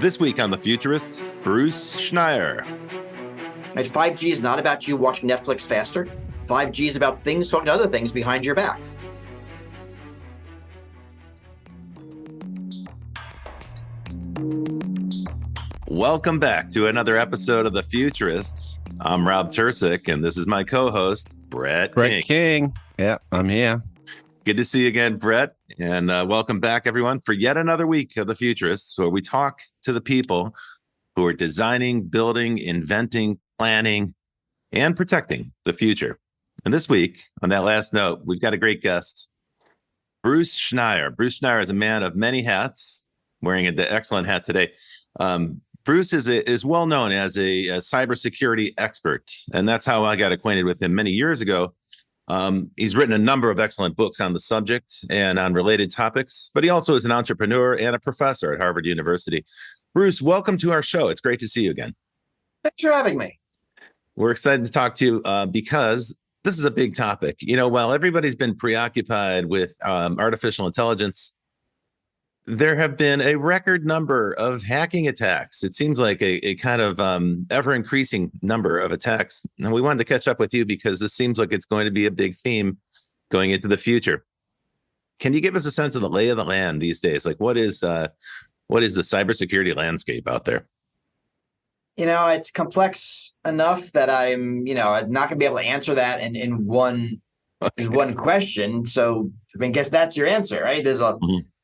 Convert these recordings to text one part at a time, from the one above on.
This week on The Futurists, Bruce Schneier. Right, 5G is not about you watching Netflix faster. 5G is about things talking to other things behind your back. Welcome back to another episode of The Futurists. I'm Rob Tercek, and this is my co-host, Brett King. Yeah, I'm here. Good to see you again, Brett. And welcome back, everyone, for yet another week of The Futurists, where we talk to the people who are designing, building, inventing, planning, and protecting the future. And this week, on that last note, we've got a great guest, Bruce Schneier. Bruce Schneier is a man of many hats, wearing an excellent hat today. Bruce is well known as a cybersecurity expert, and that's how I got acquainted with him many years ago. He's written a number of excellent books on the subject and on related topics, but he also is an entrepreneur and a professor at Harvard University. Bruce, welcome to our show. It's great to see you again. Thanks for having me. We're excited to talk to you because this is a big topic. You know, while everybody's been preoccupied with artificial intelligence, there have been a record number of hacking attacks. It seems like a kind of ever-increasing number of attacks. And we wanted to catch up with you because this seems like it's going to be a big theme going into the future. Can you give us a sense of the lay of the land these days? Like, what is the cybersecurity landscape out there? You know, it's complex enough that I'm not going to be able to answer that in one question. So I guess that's your answer, right? There's a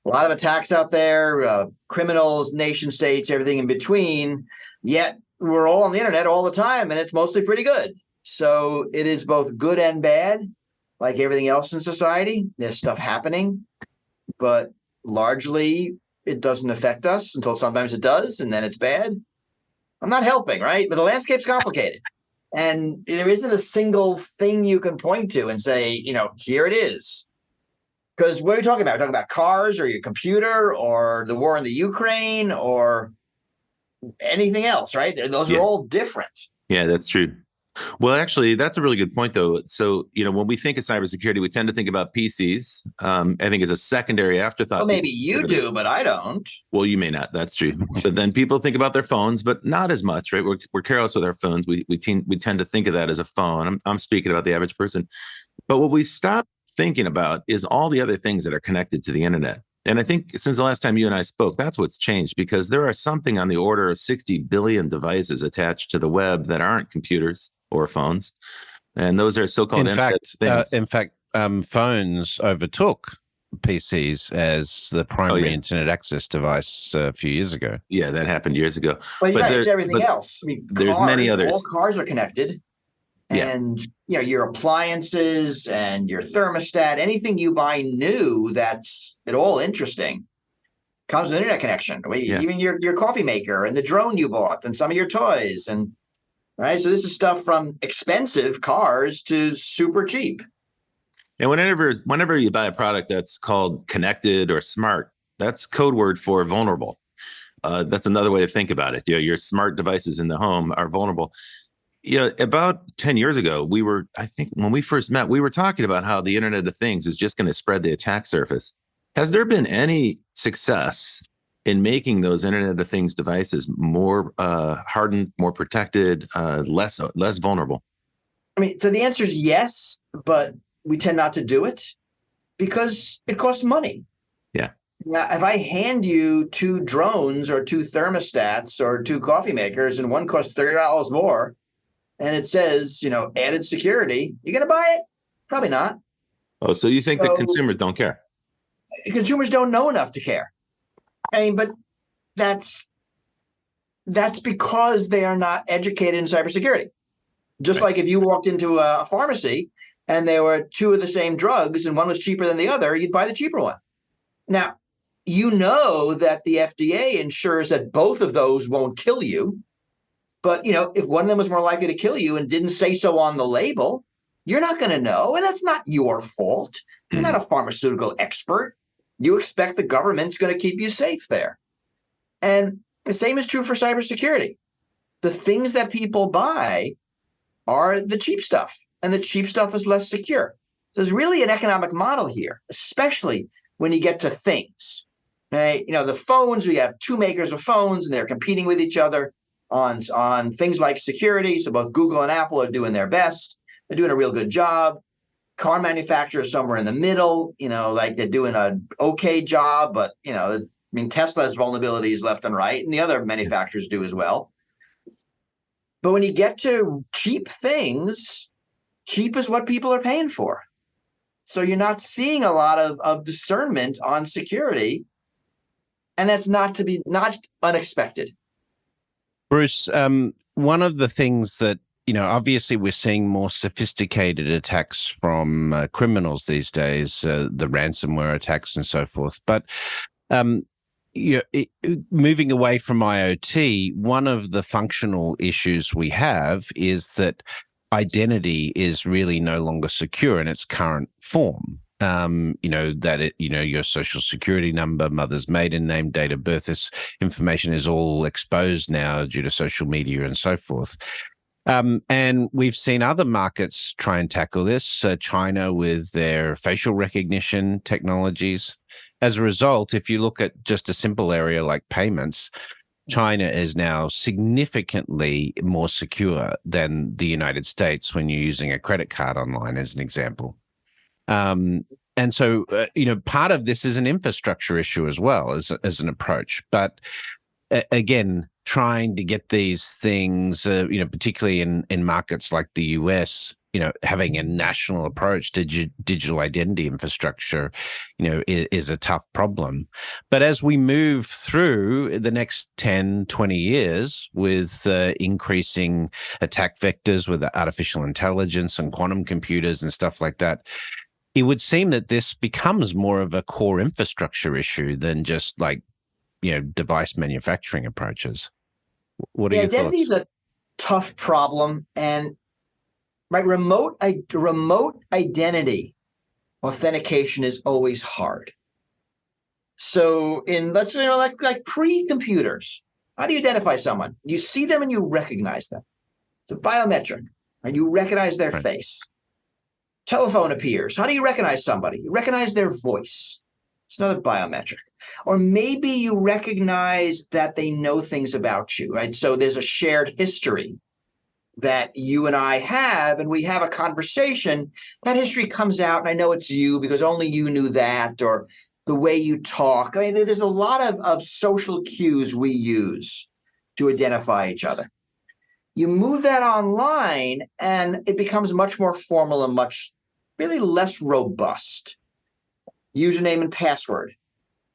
lot of attacks out there, criminals, nation states, everything in between. Yet we're all on the internet all the time, and it's mostly pretty good. So it is both good and bad, like everything else in society. There's stuff happening, but largely it doesn't affect us until sometimes it does, and then it's bad. I'm not helping, right? But the landscape's complicated. And there isn't a single thing you can point to and say, here it is. Because what are we talking about? We're talking about cars or your computer or the war in the Ukraine or anything else, right? Those are all different. Yeah, that's true. Well, actually, that's a really good point, though. So, when we think of cybersecurity, we tend to think about PCs. I think as a secondary afterthought. Well, maybe you do, but I don't. Well, you may not. That's true. But then people think about their phones, but not as much, right? We're careless with our phones. We tend to think of that as a phone. I'm speaking about the average person. But what we stop thinking about is all the other things that are connected to the internet. And I think since the last time you and I spoke, that's what's changed, because there are something on the order of 60 billion devices attached to the web that aren't computers or phones. And those are so-called internet things. In fact, phones overtook PCs as the primary internet access device a few years ago. Yeah, that happened years ago. Well, you're right, it's everything else. I mean, there's many others. All cars are connected. And your appliances and your thermostat, anything you buy new that's at all interesting comes with an internet connection. Even your coffee maker and the drone you bought and some of your toys. And right. So this is stuff from expensive cars to super cheap. And whenever you buy a product that's called connected or smart, that's code word for vulnerable. That's another way to think about it. Your smart devices in the home are vulnerable. About 10 years ago, I think when we first met, we were talking about how the Internet of Things is just going to spread the attack surface. Has there been any success in making those Internet of Things devices more hardened, more protected, less vulnerable? I mean, so the answer is yes, but we tend not to do it because it costs money. Yeah. Now, if I hand you 2 drones or 2 thermostats or 2 coffee makers and one costs $30 more, and it says, added security, you going to buy it? Probably not. Oh, so you think that consumers don't care? Consumers don't know enough to care. I mean, but that's because they are not educated in cybersecurity. Just like if you walked into a pharmacy and there were 2 of the same drugs and one was cheaper than the other, you'd buy the cheaper one. Now, that the FDA ensures that both of those won't kill you. But, if one of them was more likely to kill you and didn't say so on the label, you're not going to know. And that's not your fault. You're not a pharmaceutical expert. You expect the government's going to keep you safe there. And the same is true for cybersecurity. The things that people buy are the cheap stuff, and the cheap stuff is less secure. So there's really an economic model here, especially when you get to things. Right? The phones, we have two makers of phones, and they're competing with each other on things like security. So both Google and Apple are doing their best. They're doing a real good job. Car manufacturers somewhere in the middle, like they're doing an okay job, but Tesla has vulnerabilities left and right, and the other manufacturers do as well. But when you get to cheap things, cheap is what people are paying for. So you're not seeing a lot of discernment on security, and that's not unexpected. Bruce, one of the things that, obviously we're seeing more sophisticated attacks from criminals these days, the ransomware attacks and so forth. But moving away from IoT, one of the functional issues we have is that identity is really no longer secure in its current form. Your social security number, mother's maiden name, date of birth, this information is all exposed now due to social media and so forth. And we've seen other markets try and tackle this, China with their facial recognition technologies. As a result, if you look at just a simple area like payments, China is now significantly more secure than the United States when you're using a credit card online, as an example. And so, part of this is an infrastructure issue as well as an approach. But again, trying to get these things, particularly in markets like the US, having a national approach to digital identity infrastructure, is a tough problem. But as we move through the next 10, 20 years with increasing attack vectors with artificial intelligence and quantum computers and stuff like that, it would seem that this becomes more of a core infrastructure issue than just device manufacturing approaches. What are your thoughts? Identity is a tough problem, and remote identity authentication is always hard. So let's say like pre-computers, how do you identify someone? You see them and you recognize them. It's a biometric, and you recognize their face. Telephone appears. How do you recognize somebody? You recognize their voice. It's another biometric. Or maybe you recognize that they know things about you, right? So there's a shared history that you and I have, and we have a conversation. That history comes out, and I know it's you because only you knew that, or the way you talk. I mean, there's a lot of social cues we use to identify each other. You move that online, and it becomes much more formal and really less robust. Username and password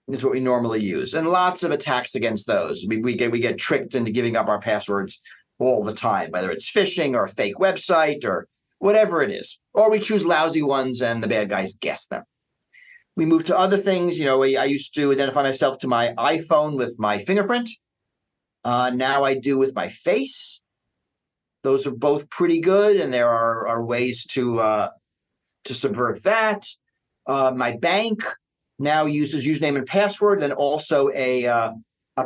is what we normally use, and lots of attacks against those. We get tricked into giving up our passwords all the time, whether it's phishing or a fake website or whatever it is. Or we choose lousy ones and the bad guys guess them. We move to other things. I used to identify myself to my iPhone with my fingerprint. Now I do with my face. Those are both pretty good, and there are ways to subvert that. My bank now uses username and password, and also a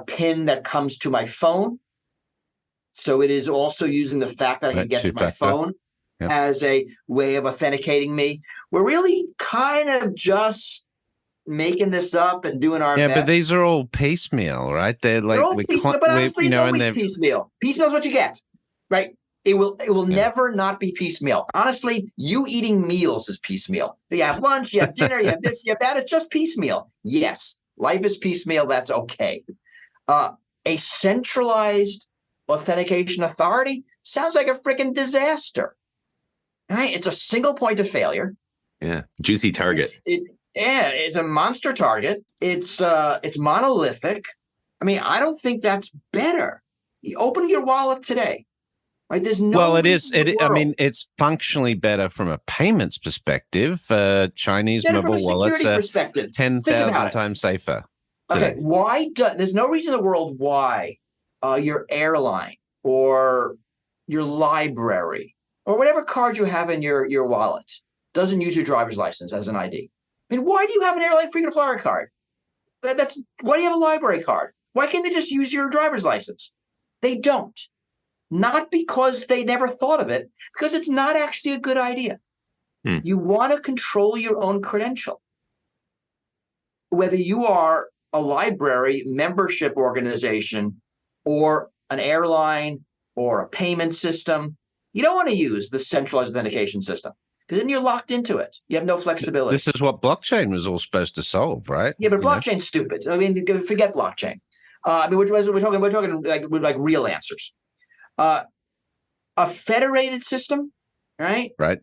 PIN that comes to my phone. So it is also using the fact that I can get to my phone as a way of authenticating me. We're really kind of just making this up and doing our best. Yeah, but these are all piecemeal, right? They're all piecemeal, but honestly, it's always piecemeal. Piecemeal is what you get, right? It will never not be piecemeal. Honestly, you eating meals is piecemeal. You have lunch, you have dinner, you have this, you have that. It's just piecemeal. Yes, life is piecemeal. That's okay. A centralized authentication authority sounds like a freaking disaster. Right? It's a single point of failure. Yeah, juicy target. It's a monster target. It's monolithic. I mean, I don't think that's better. You open your wallet today. Right? There's no. Well, it is. I mean, it's functionally better from a payments perspective. Chinese mobile wallets are 10,000 times safer today. Okay, there's no reason in the world why your airline or your library or whatever card you have in your wallet doesn't use your driver's license as an ID. I mean, why do you have an airline frequent flyer card? Why do you have a library card? Why can't they just use your driver's license? They don't. Not because they never thought of it, because it's not actually a good idea. You want to control your own credential. Whether you are a library membership organization or an airline or a payment system. You don't want to use the centralized authentication system because then you're locked into it. You have no flexibility. This is what blockchain was all supposed to solve, right? Yeah, but blockchain's stupid. I mean, forget blockchain. I mean, we're talking like real answers. A federated system, right? Right.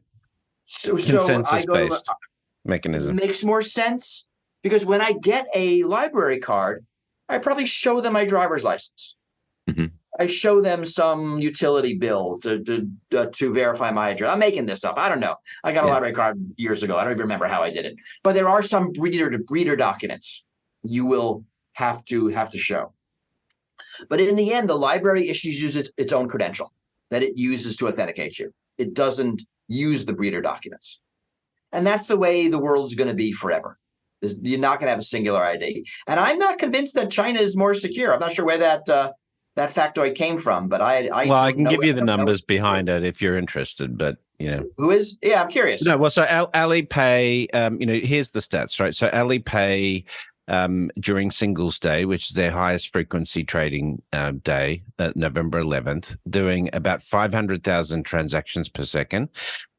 So Consensus-based mechanism makes more sense because when I get a library card, I probably show them my driver's license. Mm-hmm. I show them some utility bill to verify my address. I'm making this up. I don't know. I got a library card years ago. I don't even remember how I did it. But there are some breeder documents you will have to show. But in the end, the library uses its own credential that it uses to authenticate you. It doesn't use the breeder documents. And that's the way the world's going to be forever. You're not going to have a singular ID. And I'm not convinced that China is more secure. I'm not sure where that factoid came from, but I can give you the numbers behind it if you're interested, but who is? Yeah, I'm curious. No, well, so Alipay, here's the stats, right? So Alipay during Singles Day, which is their highest frequency trading day, November 11th, doing about 500,000 transactions per second.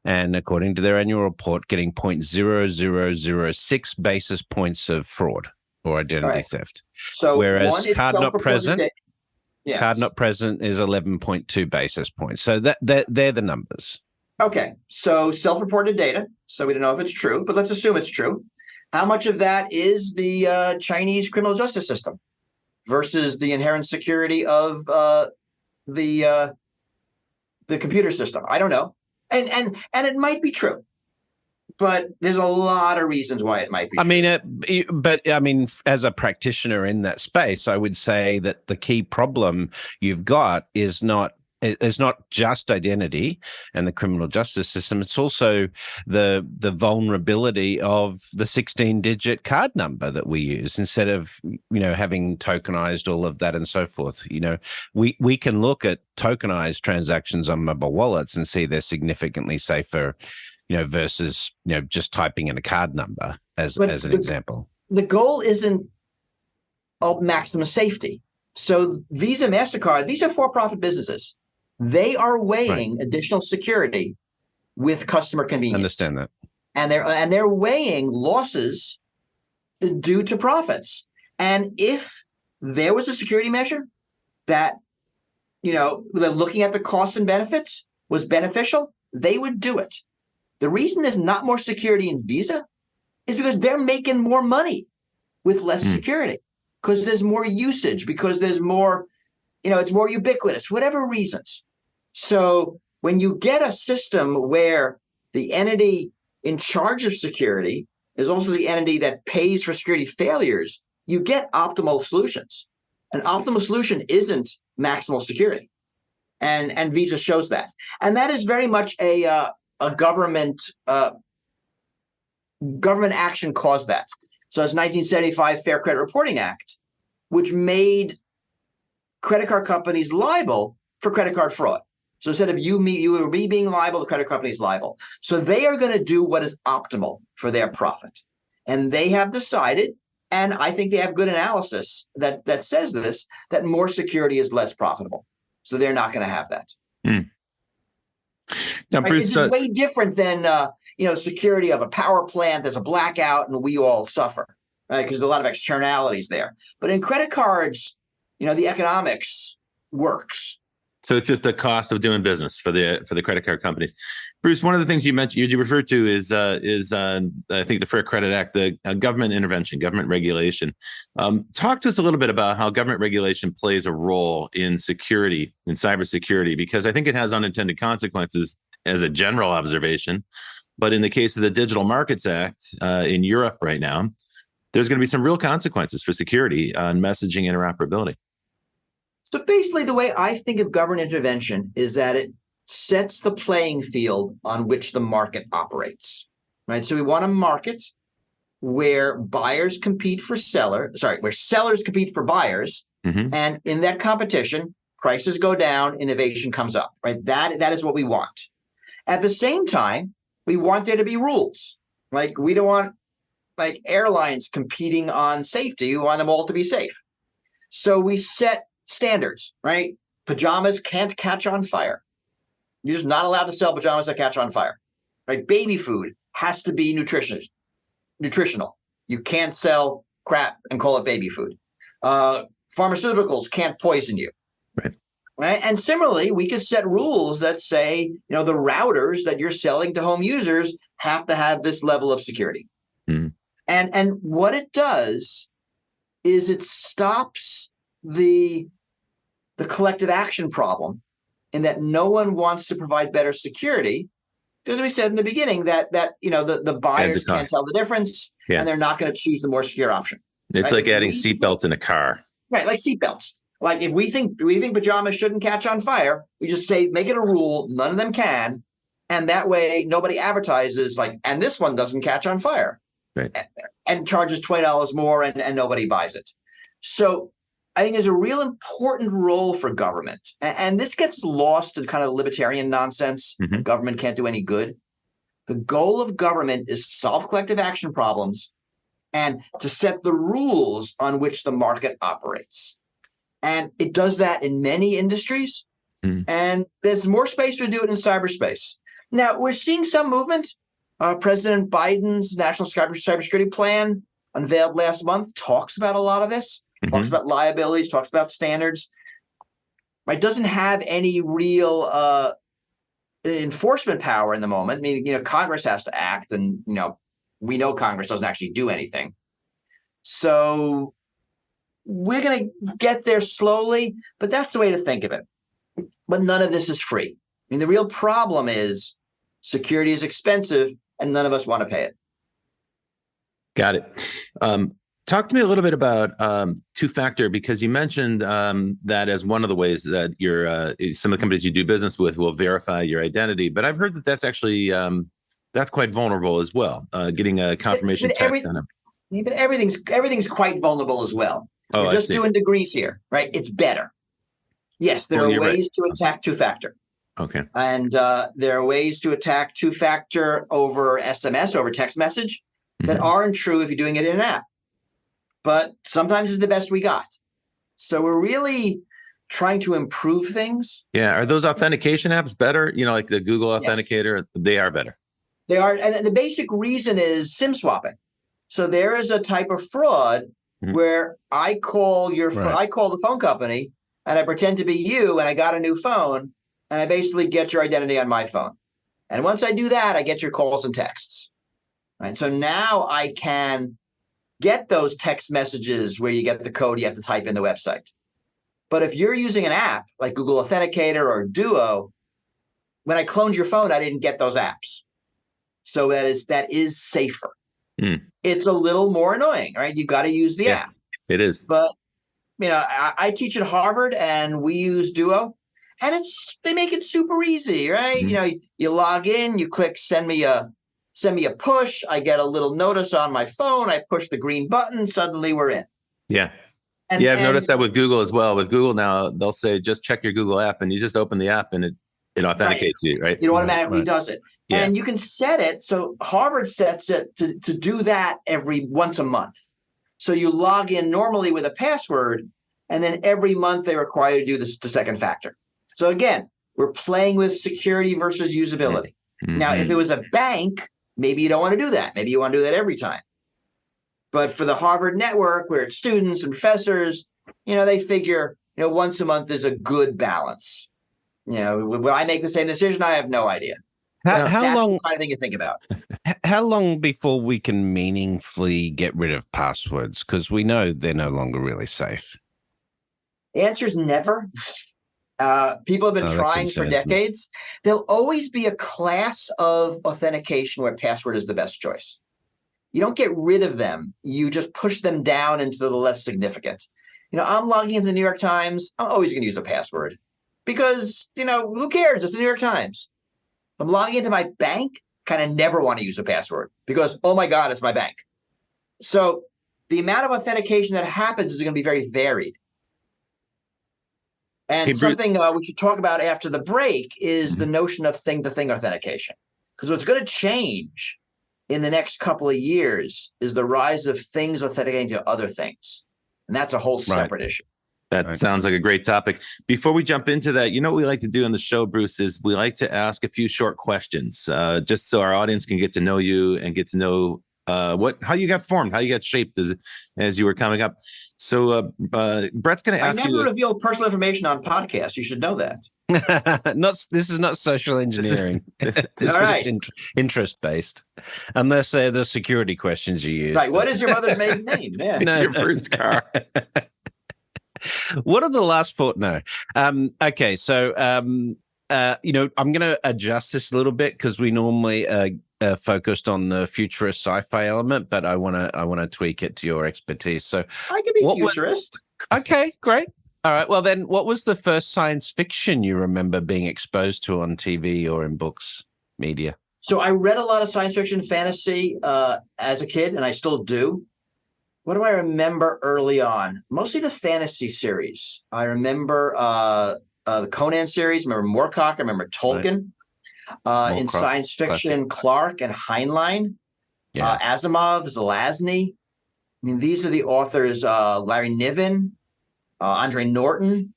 And according to their annual report, getting 0.0006 basis points of fraud or identity theft. So whereas card not present is 11.2 basis points. So they're the numbers. Okay, so self-reported data. So we don't know if it's true, but let's assume it's true. How much of that is the Chinese criminal justice system versus the inherent security of the computer system? I don't know, and it might be true, but there's a lot of reasons why it might be. I mean, as a practitioner in that space, I would say that the key problem you've got is not just identity and the criminal justice system. It's also the vulnerability of the 16-digit card number that we use instead of, having tokenized all of that and so forth. We can look at tokenized transactions on mobile wallets and see they're significantly safer, versus, just typing in a card number as an example. The goal isn't maximum safety. So Visa, MasterCard, these are for-profit businesses. They are weighing additional security with customer convenience. Understand that. And they're weighing losses due to profits. And if there was a security measure that, they're looking at the costs and benefits was beneficial, they would do it. The reason there's not more security in Visa is because they're making more money with less security, because there's more usage, because there's more, it's more ubiquitous, whatever reasons. So when you get a system where the entity in charge of security is also the entity that pays for security failures, you get optimal solutions. An optimal solution isn't maximal security. And Visa shows that. And that is very much a government action caused that. So it's 1975 Fair Credit Reporting Act, which made credit card companies liable for credit card fraud. So instead of you being liable, the credit company is liable. So they are going to do what is optimal for their profit. And they have decided, and I think they have good analysis that says this, that more security is less profitable. So they're not going to have that. Now, Bruce, this is way different than security of a power plant. There's a blackout and we all suffer, right? Because there's a lot of externalities there. But in credit cards, the economics works. So it's just the cost of doing business for the credit card companies. Bruce, one of the things you mentioned, you referred to is I think the Fair Credit Act, the government intervention, government regulation. Talk to us a little bit about how government regulation plays a role in security, in cybersecurity, because I think it has unintended consequences as a general observation. But in the case of the Digital Markets Act in Europe right now, there's going to be some real consequences for security on messaging interoperability. So basically, the way I think of government intervention is that it sets the playing field on which the market operates, right? So we want a market where buyers compete for where sellers compete for buyers. Mm-hmm. And in that competition, prices go down, innovation comes up, right? That is what we want. At the same time, we want there to be rules. Like we don't want like airlines competing on safety. We want them all to be safe. So we set standards, right? Pajamas can't catch on fire. You're just not allowed to sell pajamas that catch on fire, right? Baby food has to be nutritional. You can't sell crap and call it baby food. Pharmaceuticals can't poison you. Right. And similarly, we could set rules that say, the routers that you're selling to home users have to have this level of security. Mm. And what it does is it stops the collective action problem in that no one wants to provide better security, because we said in the beginning that the buyers can't tell the difference, and they're not going to choose the more secure option. It's like adding seatbelts in a car. Right, like seatbelts. Like if we think pajamas shouldn't catch on fire, we just say make it a rule, none of them can, and that way nobody advertises and this one doesn't catch on fire, right? And charges $20 more, and nobody buys it. So I think there's a real important role for government, and this gets lost in kind of libertarian nonsense. Mm-hmm. Government can't do any good. The goal of government is to solve collective action problems and to set the rules on which the market operates. And it does that in many industries, and there's more space to do it in cyberspace. Now, we're seeing some movement. President Biden's National Cybersecurity Plan, unveiled last month, talks about a lot of this, talks about liabilities, talks about standards. It doesn't have any real enforcement power in the moment. I mean, Congress has to act, and, we know Congress doesn't actually do anything. So we're going to get there slowly, but that's the way to think of it. But none of this is free. I mean, the real problem is security is expensive, and none of us want to pay it. Got it. Talk to me a little bit about two-factor, because you mentioned that as one of the ways that some of the companies you do business with will verify your identity. But I've heard that that's actually that's quite vulnerable as well. Getting a confirmation text on it. But everything's quite vulnerable as well. We're just doing degrees here, right? It's better. Yes, there are ways to attack two-factor. Okay. And there are ways to attack two-factor over SMS, over text message, that aren't true if you're doing it in an app. But sometimes it's the best we got. So we're really trying to improve things. Yeah. Are those authentication apps better? Like the Google Authenticator? Yes. They are better. They are. And the basic reason is SIM swapping. So there is a type of fraud where I call I call the phone company and I pretend to be you, and I got a new phone, and I basically get your identity on my phone. And once I do that, I get your calls and texts. Right. So now I can get those text messages where you get the code you have to type in the website. But if you're using an app like Google Authenticator or Duo, when I cloned your phone, I didn't get those apps. So that is safer. It's a little more annoying, right? You've got to use the app. It is. But, I teach at Harvard, and we use Duo, and they make it super easy, right? You log in, you click send me a push. I get a little notice on my phone. I push the green button. Suddenly we're in. Yeah. I've noticed that with Google as well. With Google now, they'll say, just check your Google app, and you just open the app and it authenticates you, right? It automatically does it. Yeah. And you can set it. So Harvard sets it to do that once a month. So you log in normally with a password, and then every month they require you to do the second factor. So again, we're playing with security versus usability. Now, if it was a bank, maybe you don't want to do that. Maybe you want to do that every time. But for the Harvard network, where it's students and professors, they figure, once a month is a good balance. Will I make the same decision? I have no idea. How long? The kind of thing you think about. How long before we can meaningfully get rid of passwords? Because we know they're no longer really safe. The answer is never. People have been trying for decades. There'll always be a class of authentication where password is the best choice. You don't get rid of them. You just push them down into the less significant. I'm logging into the New York Times. I'm always going to use a password because, who cares? It's the New York Times. I'm logging into my bank, kind of never want to use a password because, oh my God, it's my bank. So the amount of authentication that happens is going to be very varied. And something we should talk about after the break is the notion of thing-to-thing authentication. Because what's going to change in the next couple of years is the rise of things authenticating to other things. And that's a whole separate issue. That sounds like a great topic. Before we jump into that, what we like to do on the show, Bruce, is we like to ask a few short questions, just so our audience can get to know you and get to know how you got formed, how you got shaped as you were coming up. So Brett's going to ask you. I never reveal personal information on podcasts. You should know that. This is not social engineering. This is right. just interest based, unless they're the security questions you use. Right. What is your mother's maiden name? Man, your first car. What are the last four? No. Okay. So, I'm going to adjust this a little bit because we normally focused on the futurist sci-fi element, but I want to tweak it to your expertise. So I can be futurist. Okay, great. All right. Well, then, what was the first science fiction you remember being exposed to on TV or in books, media? So I read a lot of science fiction, fantasy as a kid, and I still do. What do I remember early on? Mostly the fantasy series. I remember the Conan series. I remember Moorcock. I remember Tolkien. Right. In science fiction, classic. Clarke and Heinlein. Yeah. Asimov, Zelazny. I mean, these are the authors, Larry Niven, Andre Norton,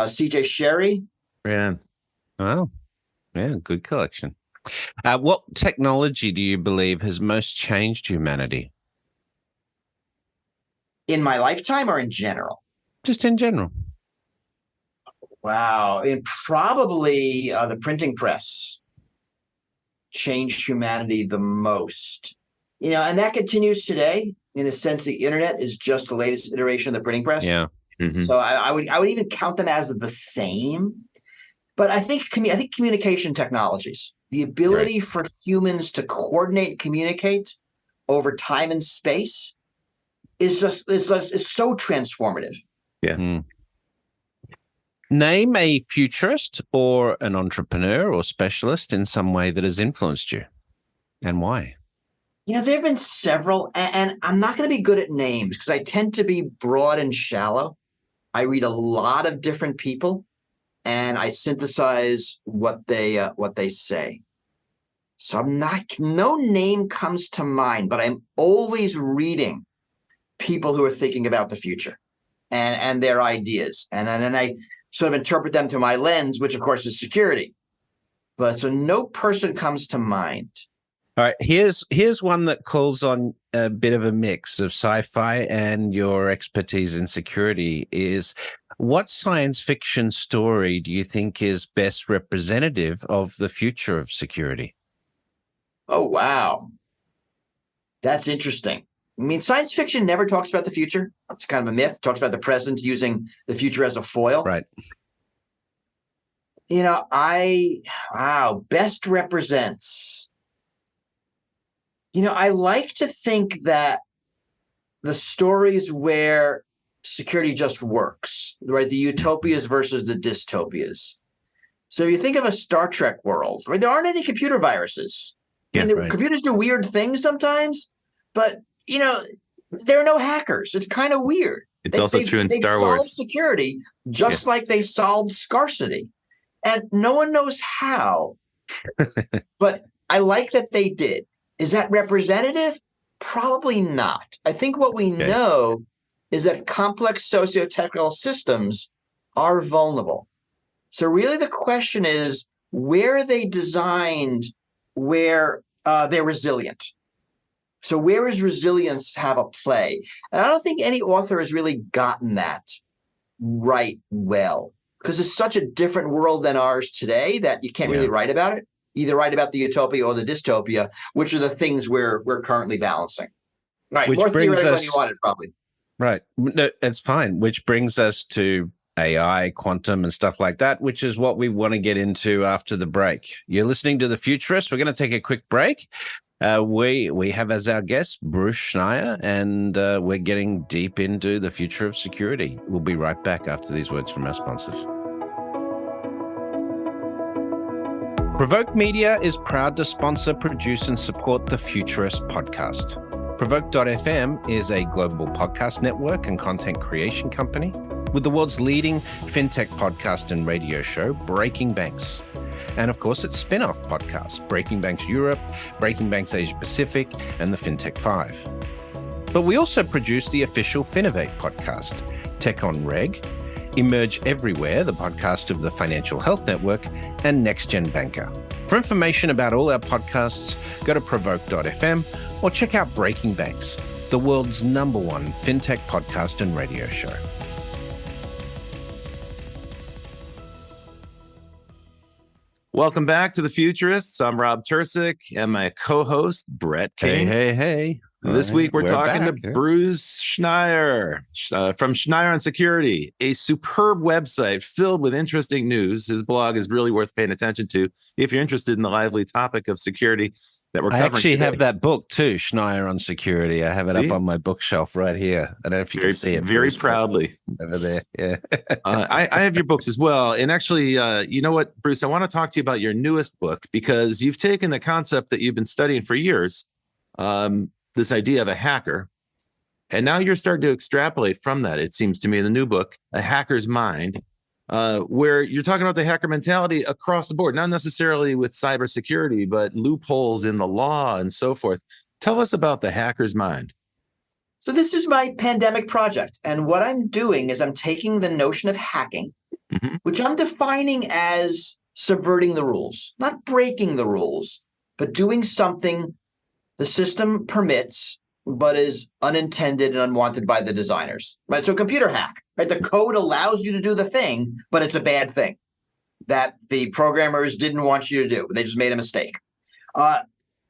C.J. Sherry. Yeah. Wow. Yeah, good collection. What technology do you believe has most changed humanity? In my lifetime or in general? Just in general. Wow. And probably the printing press changed humanity the most. And that continues today. In a sense, the internet is just the latest iteration of the printing press. Yeah. Mm-hmm. So I would even count them as the same. But I think communication technologies, the ability for humans to coordinate and communicate over time and space is so transformative. Yeah. Mm. Name a futurist or an entrepreneur or specialist in some way that has influenced you, and why? There have been several, and I'm not going to be good at names because I tend to be broad and shallow. I read a lot of different people, and I synthesize what they say. So no name comes to mind, but I'm always reading people who are thinking about the future and their ideas. And I sort of interpret them through my lens, which of course is security. But so no person comes to mind. All right, here's one that calls on a bit of a mix of sci-fi and your expertise in security. Is what science fiction story do you think is best representative of the future of security? Oh, wow. That's interesting. I mean, science fiction never talks about the future. It's kind of a myth. It talks about the present using the future as a foil. Right. Best represents. I like to think that the stories where security just works, right? The utopias versus the dystopias. So if you think of a Star Trek world, right, there aren't any computer viruses. Computers do weird things sometimes, but there are no hackers. It's kind of weird. It's also true in Star Wars. They solve security just like they solved scarcity, and no one knows how. But I like that they did. Is that representative? Probably not. I think what we know is that complex socio-technical systems are vulnerable. So really the question is, where are they designed where they're resilient? So where is resilience have a play? And I don't think any author has really gotten that right well, because it's such a different world than ours today that you can't really write about it. Either write about the utopia or the dystopia, which are the things we're currently balancing. Right, which more brings theoretical us, than you wanted, probably. Right, no, that's fine. Which brings us to AI, quantum, and stuff like that, which is what we want to get into after the break. You're listening to The Futurists. We're going to take a quick break. We have as our guest Bruce Schneier, and we're getting deep into the future of security. We'll be right back after these words from our sponsors. Provoke Media is proud to sponsor, produce, and support the Futurist podcast. Provoke.fm is a global podcast network and content creation company with the world's leading fintech podcast and radio show, Breaking Banks. and of course its spin-off podcasts, Breaking Banks Europe, Breaking Banks Asia Pacific, and the FinTech 5. But we also produce the official Finovate podcast, Tech on Reg, Emerge Everywhere, the podcast of the Financial Health Network, and Next Gen Banker. For information about all our podcasts, go to provoke.fm or check out Breaking Banks, the world's #1 fintech podcast and radio show. Welcome back to the Futurists. I'm Rob Tercek and my co-host Brett King. Hey. This week we're talking back, to Bruce Schneier from Schneier on Security, a superb website filled with interesting news. His blog is really worth paying attention to if you're interested in the lively topic of security that we're covering. I actually today. have that book too, Schneier on Security. I have it up on my bookshelf right here. I don't know if you can see it. Very proudly. Over there, yeah. I have your books as well. And actually, you know what, Bruce, I want to talk to you about your newest book because you've taken the concept that you've been studying for years, this idea of a hacker, and now you're starting to extrapolate from that, it seems to me, in the new book, A Hacker's Mind, where you're talking about the hacker mentality across the board, not necessarily with cybersecurity, but loopholes in the law and so forth. Tell us about the hacker's mind. So this is my pandemic project. And what I'm doing is I'm taking the notion of hacking, which I'm defining as subverting the rules, not breaking the rules, but doing something the system permits, but is unintended and unwanted by the designers, right? So computer hack, right? The code allows you to do the thing, but it's a bad thing that the programmers didn't want you to do. They just made a mistake.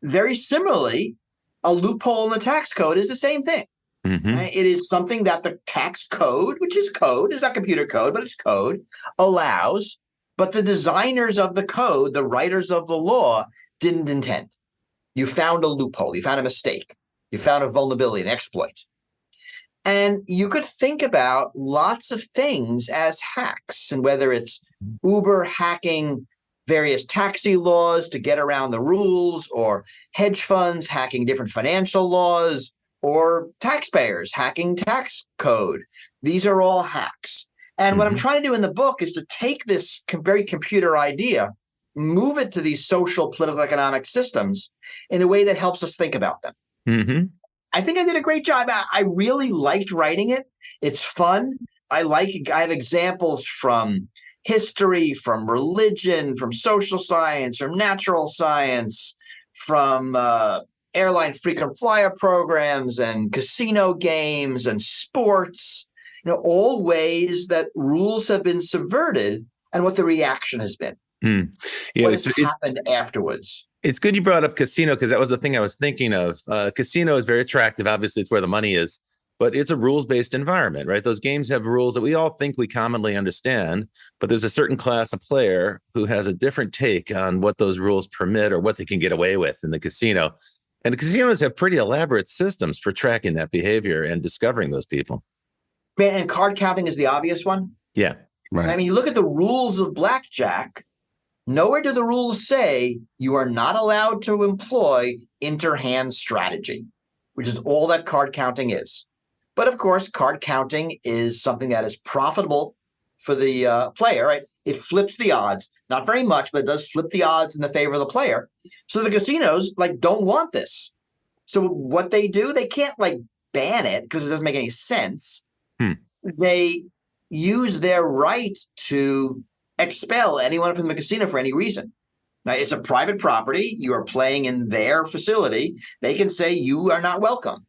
Very similarly, a loophole in the tax code is the same thing. Right? It is something that the tax code, which is code, is not computer code, but it's code, allows, but the designers of the code, the writers of the law, didn't intend. You found a loophole, you found a mistake, you found a vulnerability, an exploit. And you could think about lots of things as hacks, and whether it's Uber hacking various taxi laws to get around the rules, or hedge funds hacking different financial laws, or taxpayers hacking tax code. These are all hacks. And what I'm trying to do in the book is to take this very computer idea, move it to these social, political, economic systems in a way that helps us think about them. I think I did a great job. I really liked writing it. It's fun. I have examples from history, from religion, from social science, from natural science, from airline frequent flyer programs and casino games and sports, all ways that rules have been subverted and what the reaction has been. What has happened afterwards? It's good you brought up casino because that was the thing I was thinking of. Casino is very attractive. Obviously, it's where the money is, but it's a rules-based environment, right? Those games have rules that we all think we commonly understand, but there's a certain class of player who has a different take on what those rules permit or what they can get away with in the casino. And the casinos have pretty elaborate systems for tracking that behavior and discovering those people. And card counting is the obvious one. Yeah, right. I mean, you look at the rules of blackjack. Nowhere do the rules say you are not allowed to employ interhand strategy, which is all that card counting is. But of course, card counting is something that is profitable for the player, right? It flips the odds, not very much, but it does flip the odds in the favor of the player. So the casinos don't want this. So what they do, they can't ban it because it doesn't make any sense. They use their right to expel anyone from the casino for any reason. Now, it's a private property. You are playing in their facility. They can say you are not welcome.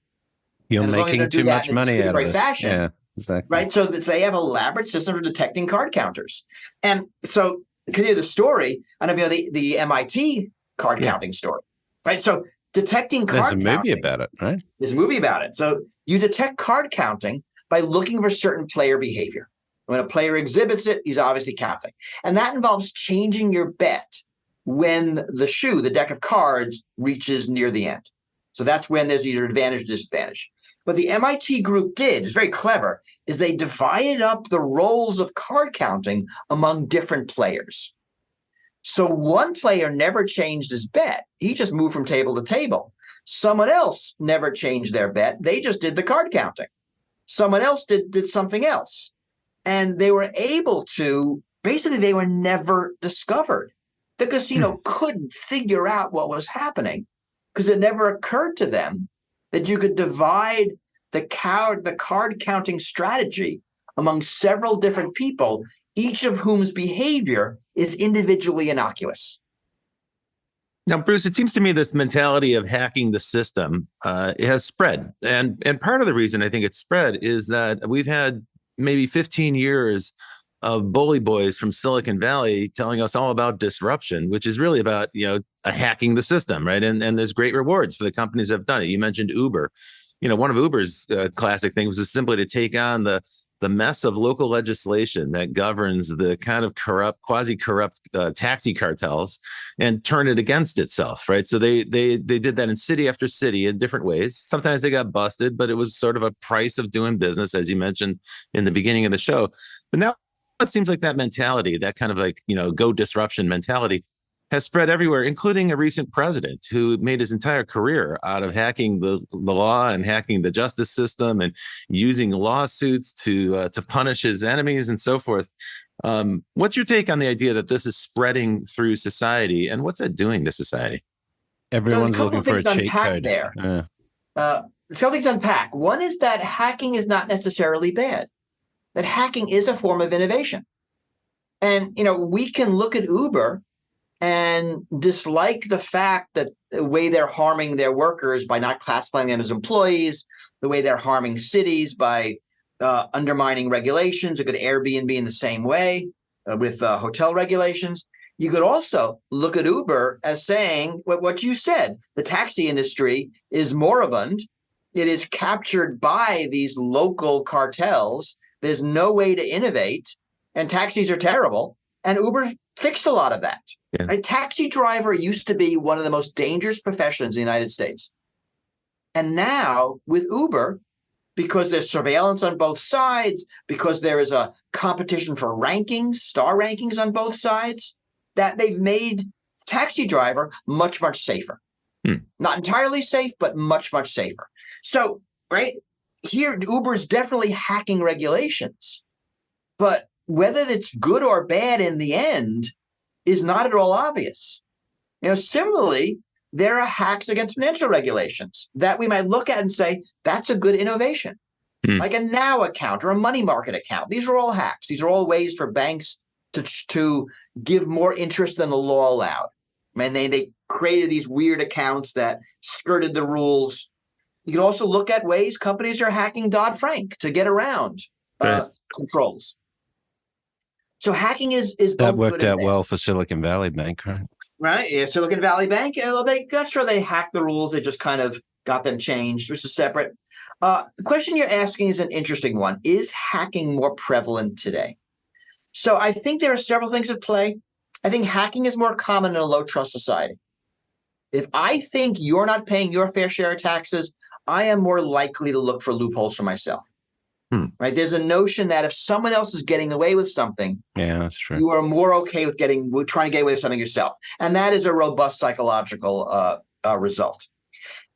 You're making too much money out of this. Fashion, yeah, exactly. Right. So they have elaborate systems for detecting card counters. And so to continue the story, I don't know if you know the MIT card counting story. Right. So detecting card counting. There's a movie about it, right? There's a movie about it. So you detect card counting by looking for certain player behavior. When a player exhibits it, he's obviously counting. And that involves changing your bet when the deck of cards, reaches near the end. So that's when there's either advantage or disadvantage. What the MIT group did, is very clever, is they divided up the roles of card counting among different players. So one player never changed his bet. He just moved from table to table. Someone else never changed their bet. They just did the card counting. Someone else did something else. And they were able to, basically they were never discovered. the casino couldn't figure out what was happening because it never occurred to them that you could divide the card counting strategy among several different people, each of whom's behavior is individually innocuous. Now, Bruce, it seems to me this mentality of hacking the system has spread. And part of the reason I think it's spread is that we've had maybe 15 years of bully boys from Silicon Valley telling us all about disruption, which is really about, hacking the system, right? And there's great rewards for the companies that have done it. You mentioned Uber. One of Uber's classic things is simply to take on the mess of local legislation that governs the kind of quasi-corrupt taxi cartels and turn it against itself, right? So they did that in city after city in different ways. Sometimes they got busted, but it was sort of a price of doing business, as you mentioned in the beginning of the show. But now it seems like that mentality, that kind of go disruption mentality, has spread everywhere, including a recent president who made his entire career out of hacking the law and hacking the justice system and using lawsuits to punish his enemies and so forth. What's your take on the idea that this is spreading through society, and what's it doing to society? Everyone's looking for a cheat code. There. Something to unpack. One is that hacking is not necessarily bad. That hacking is a form of innovation. And, we can look at Uber and dislike the fact that the way they're harming their workers by not classifying them as employees, the way they're harming cities by undermining regulations. You could Airbnb in the same way with hotel regulations. You could also look at Uber as saying what you said. The taxi industry is moribund. It is captured by these local cartels. There's no way to innovate, and taxis are terrible. And Uber fixed a lot of that. Yeah. A taxi driver used to be one of the most dangerous professions in the United States. And now with Uber, because there's surveillance on both sides, because there is a competition for rankings, star rankings on both sides, that they've made taxi driver much, much safer. Not entirely safe, but much, much safer. So, right here, Uber is definitely hacking regulations, but whether it's good or bad in the end is not at all obvious. Similarly, there are hacks against financial regulations that we might look at and say, that's a good innovation. Like a Now account or a money market account. These are all hacks. These are all ways for banks to give more interest than the law allowed. They created these weird accounts that skirted the rules. You can also look at ways companies are hacking Dodd-Frank to get around controls. So hacking is both that worked out well for Silicon Valley Bank, right? Right. Yeah, Silicon Valley Bank. They not sure they hacked the rules. They just kind of got them changed, which is separate. The question you're asking is an interesting one. Is hacking more prevalent today? So I think there are several things at play. I think hacking is more common in a low trust society. If I think you're not paying your fair share of taxes, I am more likely to look for loopholes for myself. Right? There's a notion that if someone else is getting away with something, that's true, you are more okay with trying to get away with something yourself. And that is a robust psychological result.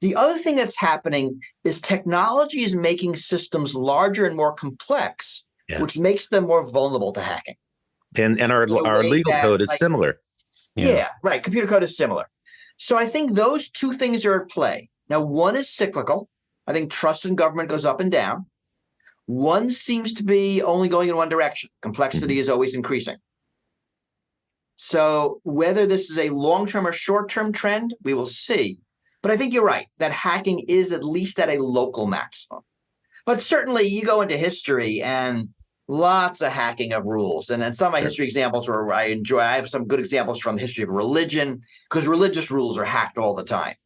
The other thing that's happening is technology is making systems larger and more complex, which makes them more vulnerable to hacking. And our legal code is similar. Yeah, right. Computer code is similar. So I think those two things are at play. Now, one is cyclical. I think trust in government goes up and down. One seems to be only going in one direction. Complexity is always increasing. So whether this is a long-term or short-term trend, we will see. But I think you're right, that hacking is at least at a local maximum. But certainly you go into history and lots of hacking of rules. And then some of my history examples where I have some good examples from the history of religion, because religious rules are hacked all the time.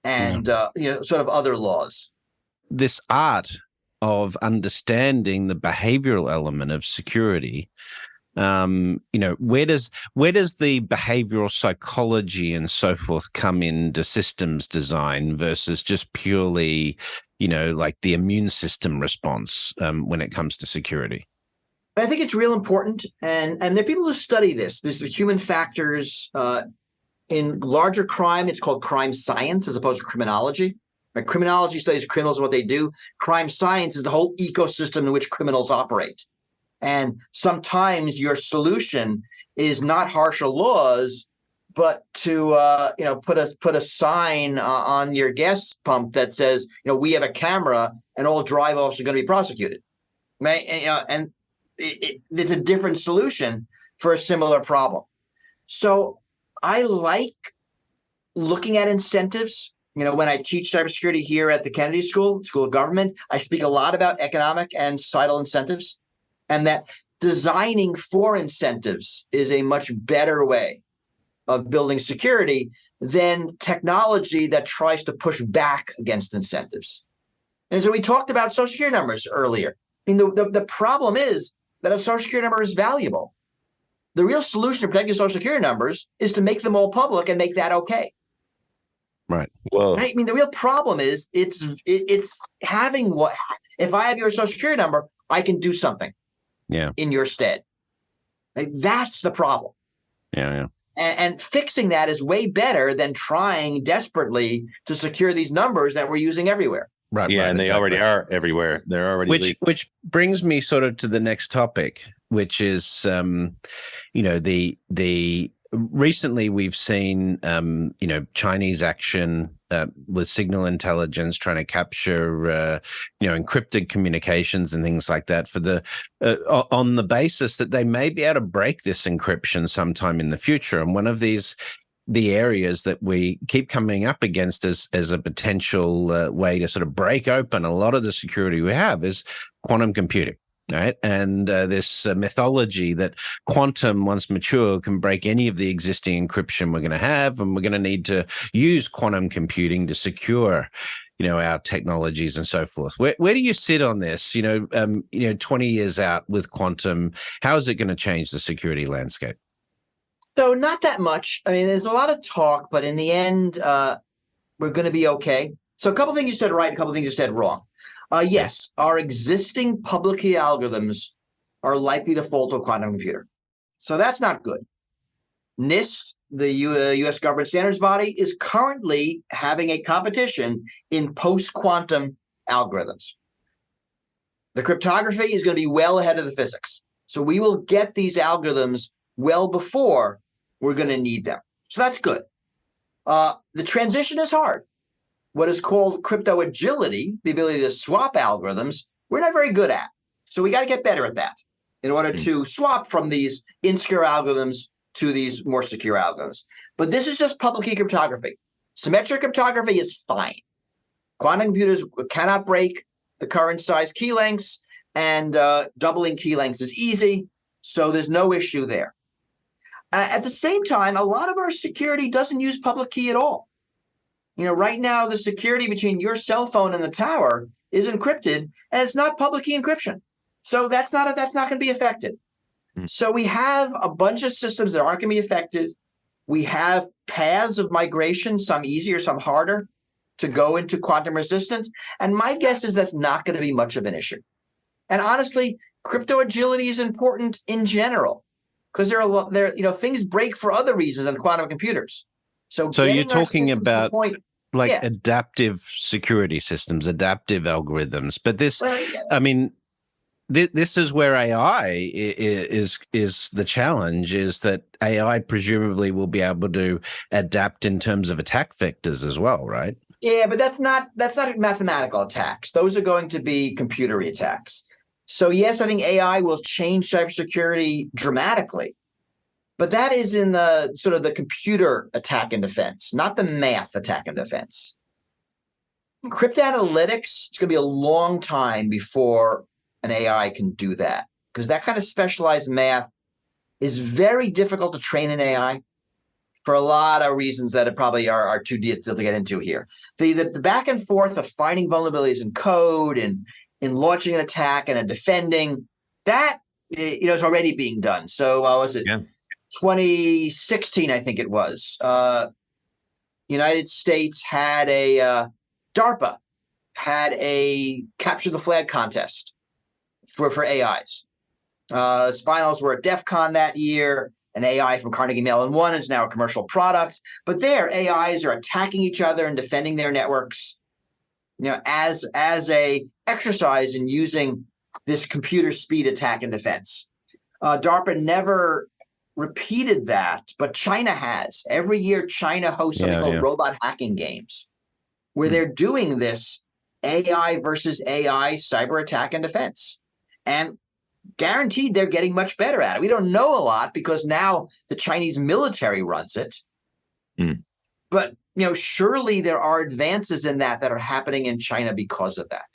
And, sort of other laws. This art of understanding the behavioral element of security, where does the behavioral psychology and so forth come into systems design versus just purely, like the immune system response when it comes to security? I think it's real important, and there are people who study this. There's the human factors in larger crime. It's called crime science as opposed to criminology. Right? Criminology studies criminals and what they do. Crime science is the whole ecosystem in which criminals operate. And sometimes your solution is not harsher laws, but to put a sign on your gas pump that says, we have a camera and all drive-offs are going to be prosecuted, right? And it's a different solution for a similar problem. So I like looking at incentives. When I teach cybersecurity here at the Kennedy School of Government, I speak a lot about economic and societal incentives, and that designing for incentives is a much better way of building security than technology that tries to push back against incentives. And so we talked about social security numbers earlier. I mean, the problem is that a social security number is valuable. The real solution to protecting social security numbers is to make them all public and make that okay. Right. Whoa. Right? I mean, the real problem is it's having what if I have your social security number, I can do something in your stead. Like, that's the problem. Yeah. And fixing that is way better than trying desperately to secure these numbers that we're using everywhere. Right. Yeah, right, and they exactly. already are everywhere. They're already which brings me sort of to the next topic, which is the recently we've seen Chinese action with signal intelligence trying to capture encrypted communications and things like that for the on the basis that they may be able to break this encryption sometime in the future. And one of the areas that we keep coming up against as a potential way to sort of break open a lot of the security we have is quantum computing. Right. And this mythology that quantum, once mature, can break any of the existing encryption we're going to have. And we're going to need to use quantum computing to secure, our technologies and so forth. Where do you sit on this? 20 years out with quantum, how is it going to change the security landscape? So not that much. I mean, there's a lot of talk, but in the end, we're going to be okay. So a couple of things you said right, a couple of things you said wrong. Yes, our existing public key algorithms are likely to fall to a quantum computer. So that's not good. NIST, the U.S. government standards body, is currently having a competition in post-quantum algorithms. The cryptography is going to be well ahead of the physics. So we will get these algorithms well before we're going to need them. So that's good. The transition is hard. What is called crypto agility, the ability to swap algorithms, we're not very good at. So we got to get better at that in order to swap from these insecure algorithms to these more secure algorithms. But this is just public key cryptography. Symmetric cryptography is fine. Quantum computers cannot break the current size key lengths, and doubling key lengths is easy. So there's no issue there. At the same time, a lot of our security doesn't use public key at all. Right now, the security between your cell phone and the tower is encrypted, and it's not public key encryption. So that's not going to be affected. So we have a bunch of systems that aren't going to be affected. We have paths of migration, some easier, some harder, to go into quantum resistance. And my guess is that's not going to be much of an issue. And honestly, crypto agility is important in general because things break for other reasons than quantum computers. So you're talking about adaptive security systems, adaptive algorithms. But this, I mean, this is where AI is the challenge, is that AI presumably will be able to adapt in terms of attack vectors as well, right? Yeah, but that's not mathematical attacks. Those are going to be computery attacks. So yes, I think AI will change cybersecurity dramatically. But that is in the sort of the computer attack and defense, not the math attack and defense. Cryptanalytics, it's going to be a long time before an AI can do that, because that kind of specialized math is very difficult to train an AI for a lot of reasons that it probably are too deep to get into here. The back and forth of finding vulnerabilities in code and in launching an attack and defending, that is already being done. So was it? Yeah. 2016, I think it was. United States had DARPA had a capture the flag contest for AIs. Its finals were at DEF CON that year. An AI from Carnegie Mellon won. It's now a commercial product. But there, AIs are attacking each other and defending their networks, as a exercise in using this computer speed attack and defense. DARPA never repeated that, but China has. Every year, China hosts something called robot hacking games, where they're doing this AI versus AI cyber attack and defense. And guaranteed they're getting much better at it. We don't know a lot because now the Chinese military runs it. But surely there are advances in that are happening in China because of that.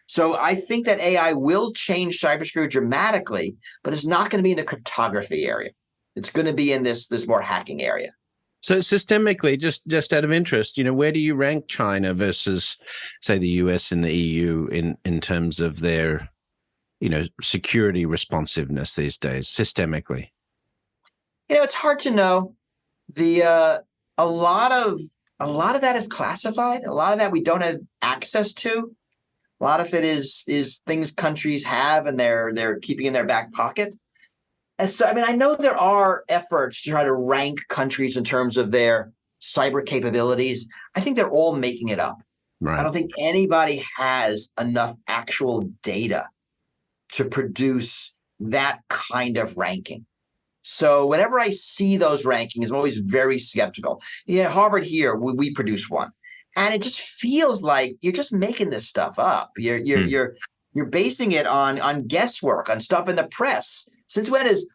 So I think that AI will change cybersecurity dramatically, but it's not going to be in the cryptography area. It's going to be in this more hacking area. So systemically, just out of interest, where do you rank China versus, say, the US and the EU in terms of their, security responsiveness these days, systemically? It's hard to know. A lot of that is classified. A lot of that we don't have access to. A lot of it is things countries have and they're keeping in their back pocket. And so, I know there are efforts to try to rank countries in terms of their cyber capabilities. I think they're all making it up. Right. I don't think anybody has enough actual data to produce that kind of ranking. So whenever I see those rankings, I'm always very skeptical. Yeah, Harvard here, we produce one. And it just feels like you're just making this stuff up. You're basing it on guesswork, on stuff in the press. Since when is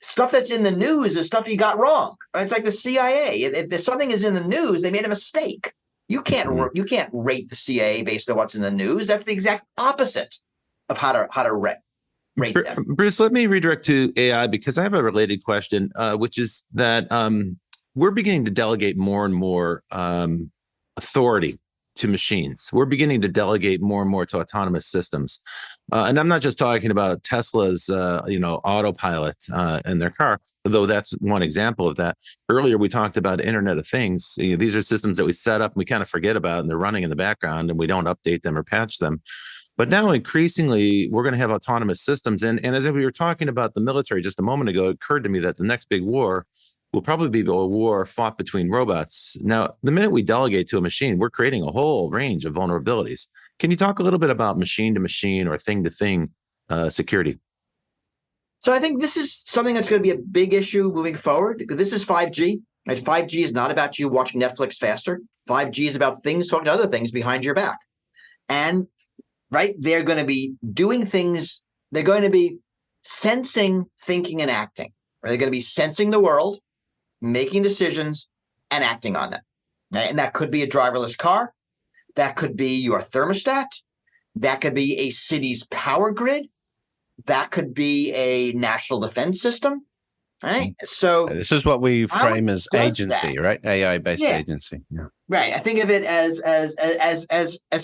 stuff that's in the news is stuff you got wrong? It's like the CIA. If something is in the news, they made a mistake. You can't rate the CIA based on what's in the news. That's the exact opposite of how to rate them. Bruce, let me redirect to AI because I have a related question, which is that we're beginning to delegate more and more authority to machines. We're beginning to delegate more and more to autonomous systems. And I'm not just talking about Tesla's, autopilot in their car, though that's one example of that. Earlier, we talked about Internet of Things. These are systems that we set up and we kind of forget about, and they're running in the background, and we don't update them or patch them. But now, increasingly, we're going to have autonomous systems. And as we were talking about the military just a moment ago, it occurred to me that the next big war will probably be a war fought between robots. Now, the minute we delegate to a machine, we're creating a whole range of vulnerabilities. Can you talk a little bit about machine-to-machine or thing-to-thing security? So I think this is something that's going to be a big issue moving forward, because this is 5G. Right? 5G is not about you watching Netflix faster. 5G is about things talking to other things behind your back. And they're going to be doing things. They're going to be sensing, thinking, and acting. They're going to be sensing the world, making decisions, and acting on them. Right? And that could be a driverless car. That could be your thermostat. That could be a city's power grid. That could be a national defense system. Right. So this is what we frame as agency, right? AI-based agency. Yeah. Right. I think of it as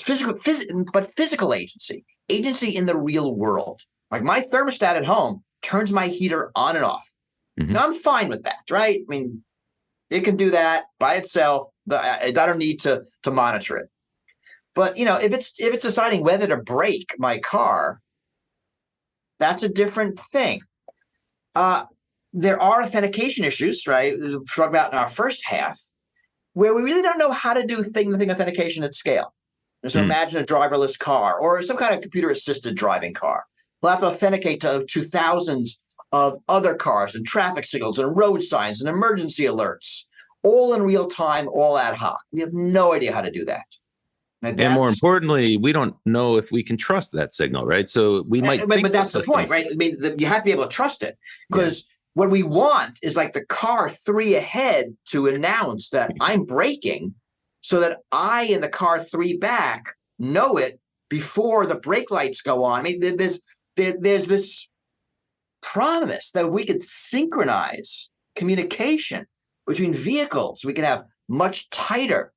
physical agency in the real world. Like my thermostat at home turns my heater on and off. Mm-hmm. Now I'm fine with that, right? It can do that by itself. I don't need to monitor it. But if it's deciding whether to brake my car, that's a different thing. There are authentication issues, right? We talked about in our first half, where we really don't know how to do thing-to-thing authentication at scale. So imagine a driverless car or some kind of computer-assisted driving car. We'll have to authenticate to thousands of other cars and traffic signals and road signs and emergency alerts, all in real time, all ad hoc. We have no idea how to do that. And more importantly, we don't know if we can trust that signal, right? So we might. But that's the point, right? You have to be able to trust it, because what we want is like the car 3 ahead to announce that I'm braking, so that I in the car 3 back know it before the brake lights go on. There's this promise that if we could synchronize communication between vehicles, we could have much tighter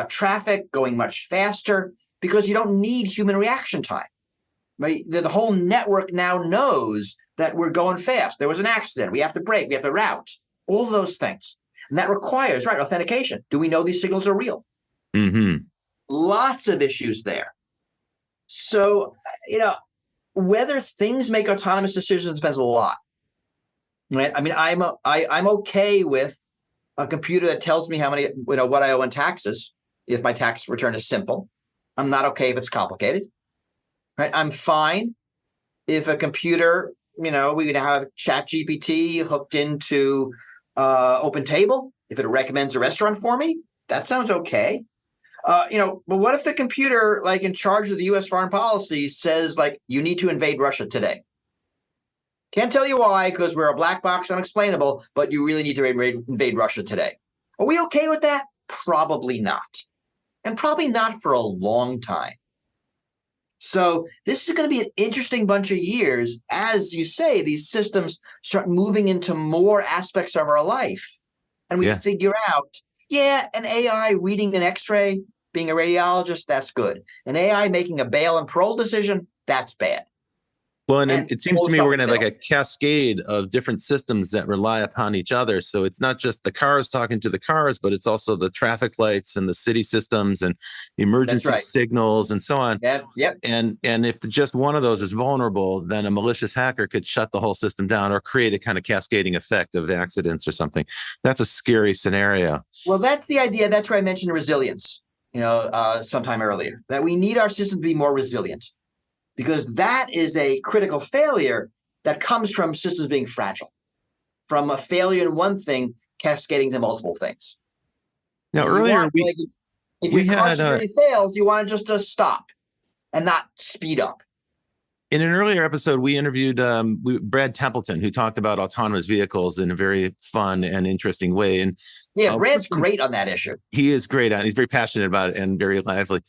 traffic going much faster, because you don't need human reaction time. Right? The whole network now knows that we're going fast. There was an accident. We have to brake. We have to route. All those things. And that requires, authentication. Do we know these signals are real? Mm-hmm. Lots of issues there. So, whether things make autonomous decisions depends a lot. Right? I'm okay with a computer that tells me how many, what I owe in taxes if my tax return is simple. I'm not okay if it's complicated. Right? I'm fine if a computer we could have ChatGPT hooked into Open Table. If it recommends a restaurant for me, that sounds okay. But what if the computer, like in charge of the U.S. foreign policy, says like you need to invade Russia today? Can't tell you why, because we're a black box, unexplainable. But you really need to invade Russia today. Are we okay with that? Probably not, and probably not for a long time. So this is going to be an interesting bunch of years, as you say. These systems start moving into more aspects of our life, and we figure out, an AI reading an X-ray, being a radiologist, that's good. An AI making a bail and parole decision, that's bad. Well, and it seems to me we're going to have like a cascade of different systems that rely upon each other. So it's not just the cars talking to the cars, but it's also the traffic lights and the city systems and emergency signals and so on. Yep. And if just one of those is vulnerable, then a malicious hacker could shut the whole system down or create a kind of cascading effect of accidents or something. That's a scary scenario. Well, that's the idea. That's where I mentioned resilience, sometime earlier, that we need our system to be more resilient. Because that is a critical failure that comes from systems being fragile, from a failure in one thing cascading to multiple things. Now, earlier, if your car security fails, you want just to stop and not speed up. In an earlier episode, we interviewed Brad Templeton, who talked about autonomous vehicles in a very fun and interesting way. And Brad's great on that issue. He is great on it. He's very passionate about it and very lively.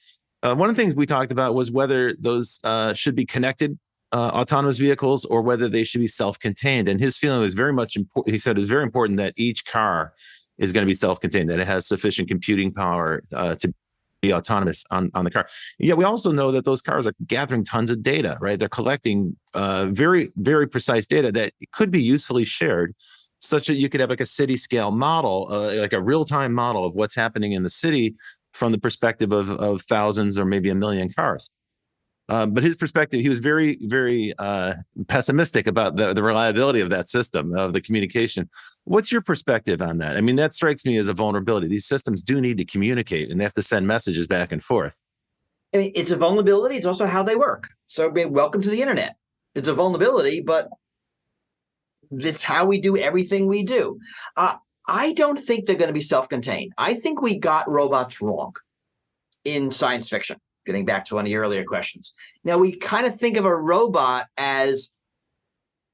One of the things we talked about was whether those should be connected autonomous vehicles or whether they should be self-contained. And his feeling was very much important. He said it was very important that each car is going to be self-contained, that it has sufficient computing power to be autonomous on the car. Yeah, we also know that those cars are gathering tons of data, right? They're collecting very, very precise data that could be usefully shared, such that you could have like a city scale model, like a real-time model of what's happening in the city from the perspective of thousands or maybe a million cars. But his perspective, he was very, very pessimistic about the reliability of that system, of the communication. What's your perspective on that? I mean, that strikes me as a vulnerability. These systems do need to communicate and they have to send messages back and forth. I mean, it's a vulnerability. It's also how they work. So welcome to the internet. It's a vulnerability, but it's how we do everything we do. I don't think they're going to be self-contained. I think we got robots wrong in science fiction, getting back to one of your earlier questions. Now, we kind of think of a robot as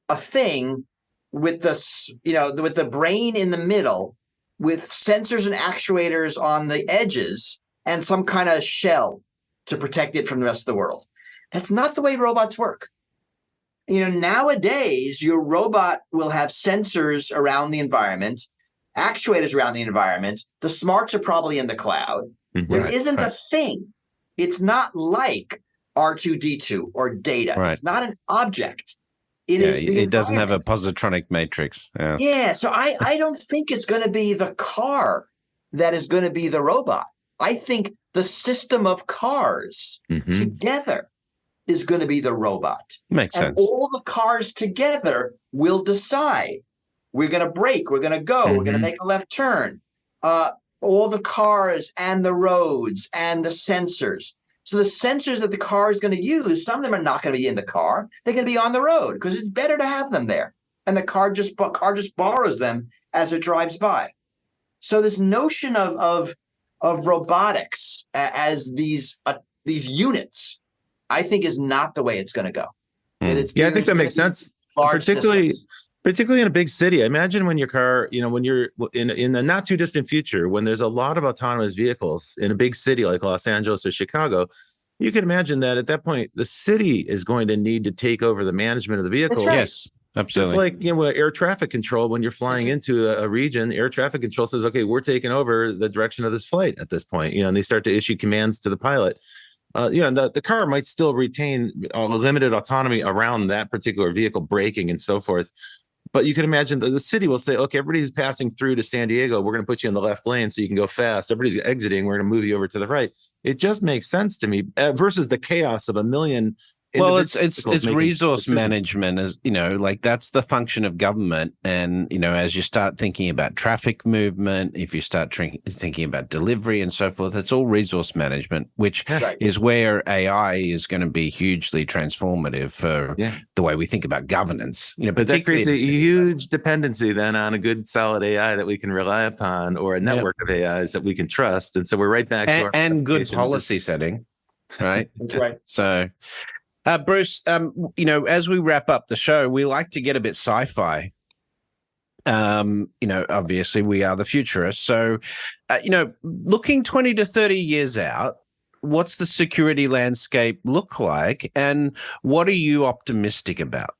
a thing with the brain in the middle, with sensors and actuators on the edges, and some kind of shell to protect it from the rest of the world. That's not the way robots work. Nowadays, your robot will have sensors around the environment, actuators around the environment. The smarts are probably in the cloud. There isn't a thing. It's not like R2-D2 or data. It's not an object. It doesn't have a positronic matrix. So I don't think it's going to be the car that is going to be the robot. I think the system of cars together is going to be the robot. Makes sense. All the cars together will decide. We're going to brake. We're going to go. We're going to make a left turn. All the cars and the roads and the sensors. So the sensors that the car is going to use, some of them are not going to be in the car. They're going to be on the road because it's better to have them there. And the car just borrows them as it drives by. So this notion of robotics as these units, I think, is not the way it's going to go. I think that makes sense. Particularly in a big city. Imagine when your car, when you're in the not too distant future, when there's a lot of autonomous vehicles in a big city like Los Angeles or Chicago, you can imagine that at that point, the city is going to need to take over the management of the vehicles. Right. Yes, absolutely. Just like, air traffic control, when you're flying into a region, air traffic control says, okay, we're taking over the direction of this flight at this point, and they start to issue commands to the pilot. The car might still retain limited autonomy around that particular vehicle braking and so forth. But you can imagine that the city will say, okay, everybody who's passing through to San Diego, we're going to put you in the left lane so you can go fast. Everybody's exiting, we're going to move you over to the right. It just makes sense to me versus the chaos of a million Well, it's making resource decisions. management, as you know, like that's the function of government. And you know, as you start thinking about traffic movement, if you start thinking about delivery and so forth, it's all resource management, which Right. is where AI is going to be hugely transformative for the way we think about governance. You know, But that creates a particularly huge dependency then on a good solid AI that we can rely upon, or a network of AIs that we can trust. And so we're right back to our and good application of policy setting, right? That's right. So, Bruce, you know, as we wrap up the show, we like to get a bit sci-fi. You know, obviously we are the futurists. So, you know, looking 20 to 30 years out, what's the security landscape look like, and what are you optimistic about?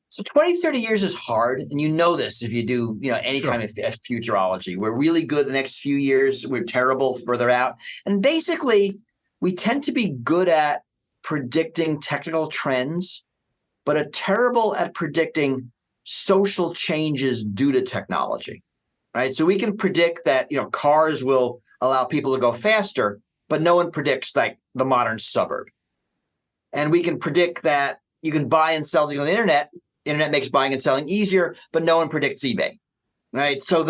So 20, 30 years is hard. And you know this if you do, you know, any Sure. kind of futurology. We're really good the next few years. We're terrible further out. And basically, we tend to be good at predicting technical trends, but are terrible at predicting social changes due to technology, right? So we can predict that, you know, cars will allow people to go faster, but no one predicts like the modern suburb. And we can predict that you can buy and sell things on the internet. The internet makes buying and selling easier, but no one predicts eBay, right? So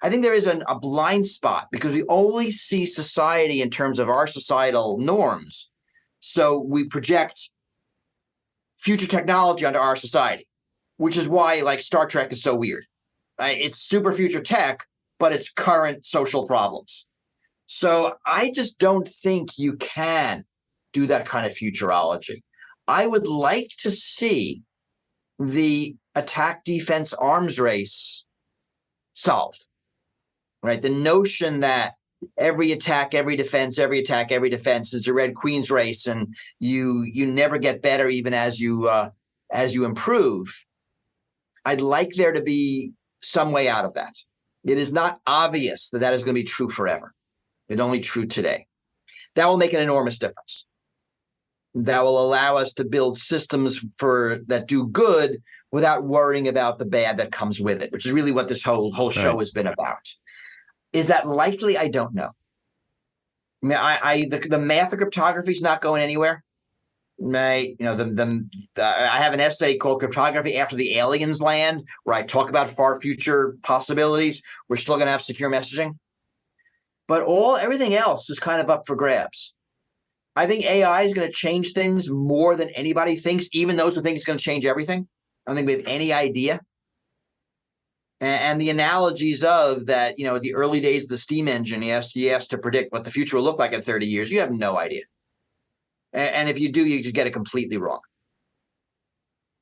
I think there is a blind spot because we only see society in terms of our societal norms. So we project future technology onto our society, which is why like Star Trek is so weird, right? It's super future tech, but it's current social problems. So I just don't think you can do that kind of futurology. I would like to see the attack defense arms race solved, right? The notion that every attack, every defense, every attack, every defense is a Red Queen's race, and you never get better even as you improve. I'd like there to be some way out of that. It is not obvious that is going to be true forever. It's only true today. That will make an enormous difference. That will allow us to build systems that do good without worrying about the bad that comes with it, which is really what this whole show has been about. Is that likely? I don't know. I mean, the math of cryptography is not going anywhere. Right? You know, I have an essay called "Cryptography After the Aliens Land," where I talk about far future possibilities. We're still going to have secure messaging, but everything else is kind of up for grabs. I think AI is going to change things more than anybody thinks, even those who think it's going to change everything. I don't think we have any idea. And the analogies of that, you know, the early days of the steam engine, he has to predict what the future will look like in 30 years. You have no idea. And if you do, you just get it completely wrong.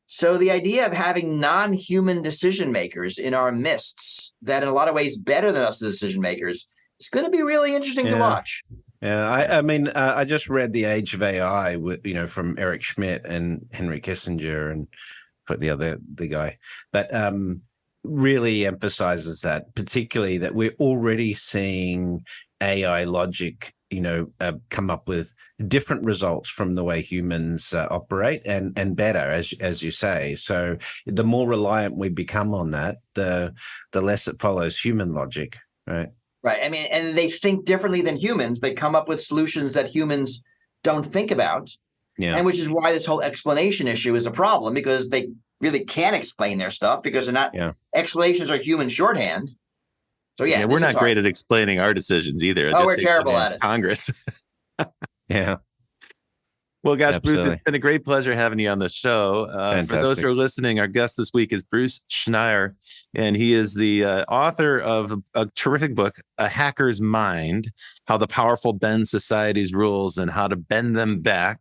So the idea of having non-human decision makers in our midst that in a lot of ways better than us, the decision makers, is going to be really interesting to watch. Yeah, I mean, I just read The Age of AI, you know, from Eric Schmidt and Henry Kissinger and the guy, but really emphasizes that, particularly that we're already seeing AI logic, you know, come up with different results from the way humans operate, and better, as you say. So the more reliant we become on that, the less it follows human logic, right? Right. I mean, and they think differently than humans. They come up with solutions that humans don't think about. Yeah. And which is why this whole explanation issue is a problem, because they really can't explain their stuff because they're not explanations are human shorthand. So yeah, we're not great at explaining our decisions either. We're terrible at it. Congress. Yeah. Well, gosh, Bruce, it's been a great pleasure having you on the show. For those who are listening, our guest this week is Bruce Schneier, and he is the author of a terrific book, A Hacker's Mind, How the Powerful Bend Society's Rules and How to Bend Them Back.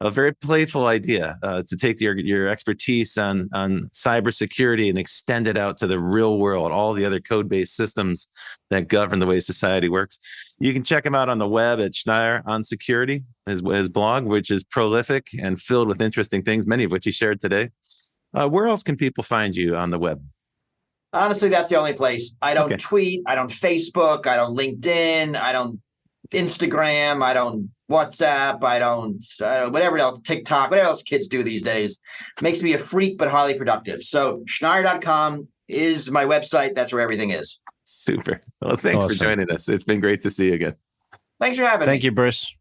A very playful idea to take your expertise on cybersecurity and extend it out to the real world, all the other code-based systems that govern the way society works. You can check him out on the web at Schneier on Security, his blog, which is prolific and filled with interesting things, many of which he shared today. Where else can people find you on the web? Honestly, that's the only place. I don't tweet. I don't Facebook. I don't LinkedIn. I don't Instagram. I don't WhatsApp. I don't whatever else, TikTok, whatever else kids do these days. Makes me a freak, but highly productive. So Schneier.com is my website. That's where everything is. Super. Well, thanks for joining us. It's been great to see you again. Thanks for having me. Thank you, Bruce.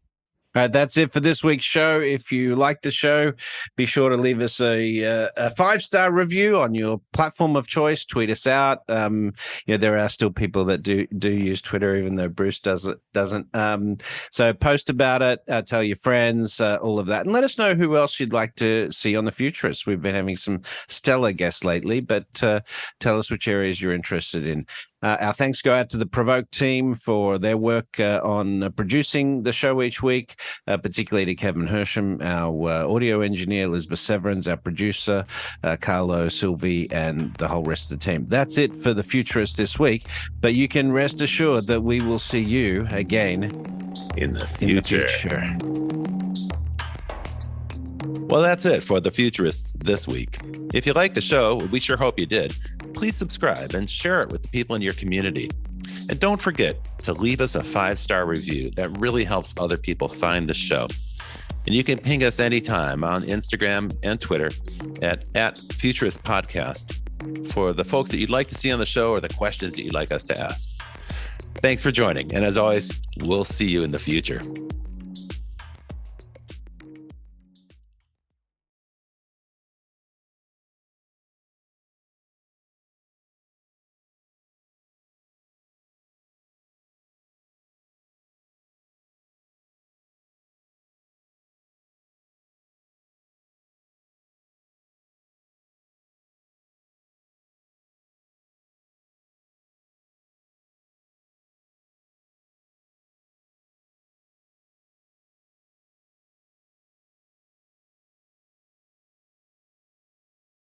All right, that's it for this week's show. If you like the show, be sure to leave us a 5-star review on your platform of choice. Tweet us out. There are still people that do use Twitter, even though Bruce doesn't. So post about it. Tell your friends, all of that, and let us know who else you'd like to see on the Futurists. We've been having some stellar guests lately, but tell us which areas you're interested in. Our thanks go out to the Provoke team for their work on producing the show each week, particularly to Kevin Hersham, our audio engineer, Elizabeth Severance, our producer, Carlo Silvi, and the whole rest of the team. That's it for the Futurists this week, but you can rest assured that we will see you again in the future. Well, that's it for the Futurists this week. If you like the show, we sure hope you did. Please subscribe and share it with the people in your community. And don't forget to leave us a 5-star review. That really helps other people find the show. And you can ping us anytime on Instagram and Twitter at Futurist Podcast for the folks that you'd like to see on the show or the questions that you'd like us to ask. Thanks for joining. And as always, we'll see you in the future.